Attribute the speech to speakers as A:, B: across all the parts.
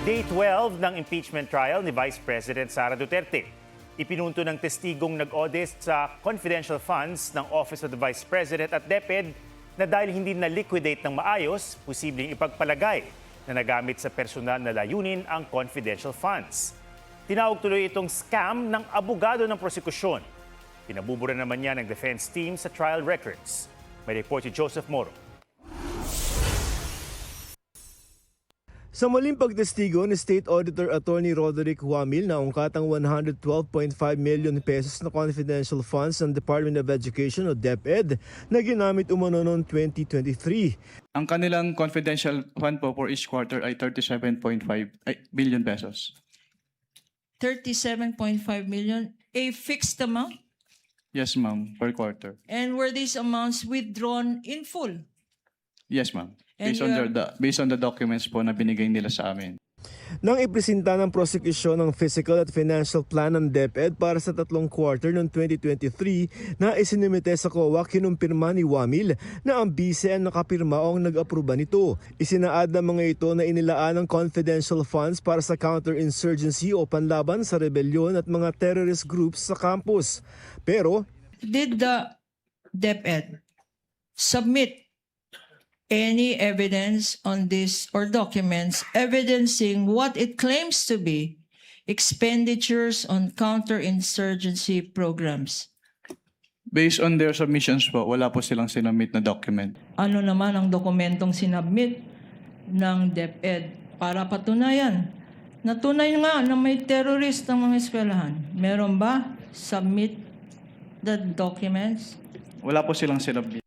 A: Day 12 ng impeachment trial ni Vice President Sara Duterte. Ipinunto ng testigong nag-audit sa confidential funds ng Office of the Vice President at DepEd na dahil hindi na-liquidate ng maayos, posibleng ipagpalagay na nagamit sa personal na layunin ang confidential funds. Tinawag tuloy itong scam ng abogado ng prosekusyon. Pinabubura naman niya ng defense team sa trial records. May report si Joseph Moro.
B: Sa muling pagtestigo ni State Auditor Attorney Roderick Huamil na ungkatang 112.5 million pesos na confidential funds ng Department of Education o DepEd na ginamit umano noong 2023.
C: Ang kanilang confidential fund po for each quarter ay 37.5 billion pesos.
D: 37.5 million, a fixed amount?
C: Yes, ma'am, per quarter.
D: And were these amounts withdrawn in full?
C: Yes, ma'am.
D: And
C: Based on the documents po na binigay nila sa amin.
B: Nang ipresenta ng prosekusyon ng physical at financial plan ng DepEd para sa tatlong quarter ng 2023 na isinumite sa COA, kinumpirma ni Huamil na ang BICE ang nakapirma o ang nag-aproba nito. Isinaad ng mga ito na inilaan ng confidential funds para sa counterinsurgency o panlaban sa rebelyon at mga terrorist groups sa campus. Pero
D: Did the DepEd submit any evidence on this or documents evidencing what it claims to be expenditures on counterinsurgency programs?
C: Based on their submissions po, wala po silang sinumit na document.
D: Ano naman ang dokumentong sinabmit ng DepEd para patunayan? Natunay nga na may terrorist ng mga eskwelahan. Meron ba? Submit the documents?
C: Wala po silang sinumit.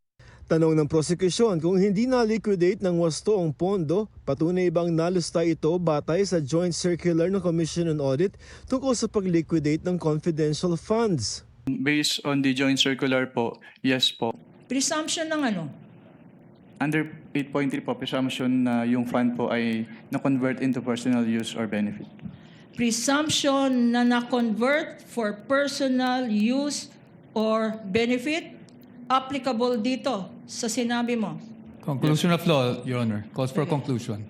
B: tanong ng prosekusyon kung hindi na-liquidate ng wasto ang pondo, patunay bang nalustay ito batay sa joint circular ng Commission on Audit tungkol sa pag-liquidate ng confidential funds.
C: Based on the joint circular po, yes po.
D: Presumption ng ano?
C: Under 8.3 po, presumption na yung fund po ay na-convert into personal use or benefit.
D: Presumption na na-convert for personal use or benefit applicable dito sa sinabi mo.
E: Conclusion of law, Your Honor. Calls for conclusion.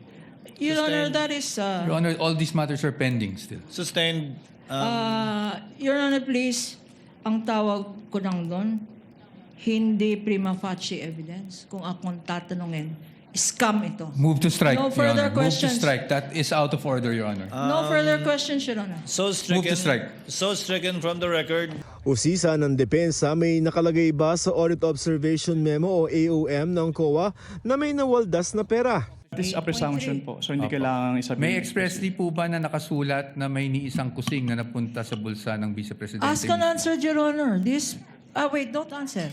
D: Your Honor, that is...
E: Your Honor, all these matters are pending still.
F: Sustained.
D: Your Honor, please, ang tawag ko lang doon, hindi prima facie evidence. Kung akong tatanungin, scam ito.
E: Move to strike,
D: No
E: Your
D: further
E: Honor. Move to
D: questions.
E: strike. That is out of order, Your Honor.
D: No further questions, Your Honor.
F: So stricken.
E: Move to strike.
F: So stricken from the record.
B: Usisa ng depensa, may nakalagay ba sa Audit Observation Memo o AOM ng COA na may nawaldas na pera?
C: This is a presumption po, so hindi kailangan isabihin.
E: May expressly po ba na nakasulat na may ni isang kusing na napunta sa bulsa ng Vice Presidente?
D: Ask and answer, Your Honor. This... wait, don't answer.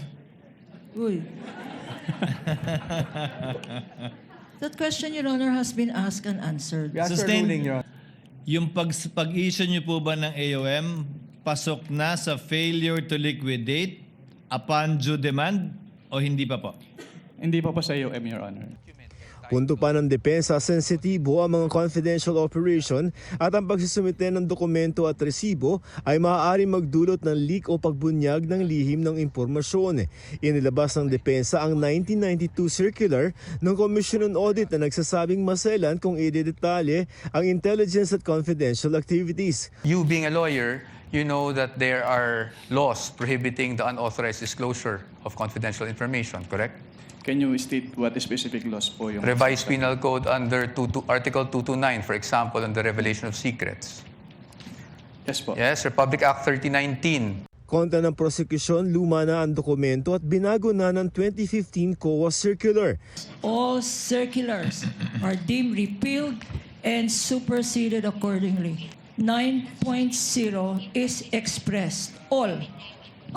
D: Uy. That question, Your Honor, has been asked and answered.
E: We ask for
F: Sustained.
E: ruling, Your Honor.
F: Yung pag-issue niyo po ba ng AOM, pasok na sa failure to liquidate upon due demand o hindi pa po?
C: Hindi pa po sa AOM, Your Honor.
B: Punto pa ng depensa, sensitibo ang mga confidential operation at ang pagsusumite ng dokumento at resibo ay maaaring magdulot ng leak o pagbunyag ng lihim ng impormasyon. Inilabas ng depensa ang 1992 circular ng Commission on Audit na nagsasabing maselan kung idedetalye ang intelligence at confidential activities.
G: You being a lawyer, you know that there are laws prohibiting the unauthorized disclosure of confidential information, correct?
C: Can you state what specific laws po yung...
G: Revised Penal Code under Article 229, for example, on the revelation of secrets.
C: Yes po.
G: Yes, Republic Act 3019.
B: Kontra ng prosekusyon, luma na ang dokumento at binago na ng 2015 COA circular.
D: All circulars are deemed repealed and superseded accordingly. 9.0 is expressed. All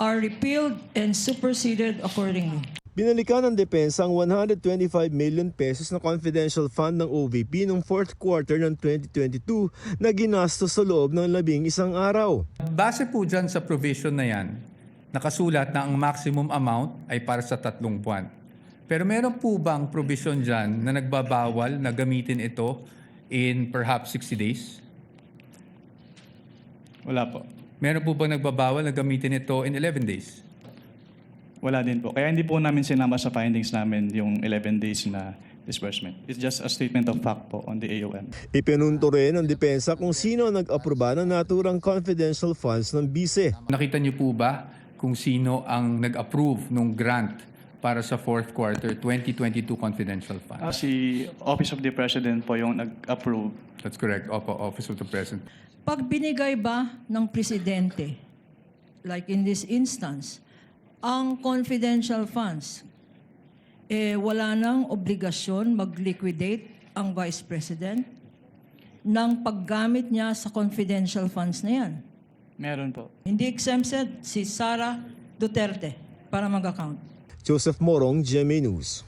D: are repealed and superseded accordingly.
B: Binalikan ng depensa ang 125 million pesos na confidential fund ng OVP noong fourth quarter ng 2022 na ginastos sa loob ng 11 araw.
E: Base po dyan sa provision na yan, nakasulat na ang maximum amount ay para sa 3 buwan. Pero meron po bang provision dyan na nagbabawal na gamitin ito in perhaps 60 days?
C: Wala po.
E: Meron po bang nagbabawal na gamitin ito in 11 days?
C: Wala din po. Kaya hindi po namin sinama sa findings namin yung 11 days na disbursement. It's just a statement of fact po on the AOM.
B: Ipinunto rin ng depensa kung sino ang nag-aproba ng naturang confidential funds ng bise.
E: Nakita niyo po ba kung sino ang nag-approve ng grant para sa fourth quarter 2022 confidential fund?
C: Si Office of the President po yung nag-approve.
E: That's correct. Opo, Office of the President.
D: Pag binigay ba ng presidente, like in this instance, ang confidential funds, wala nang obligasyon mag-liquidate ang Vice President ng paggamit niya sa confidential funds na yan.
C: Meron po.
D: Hindi exempted si Sara Duterte para mag-account.
B: Joseph Morong, GMA News.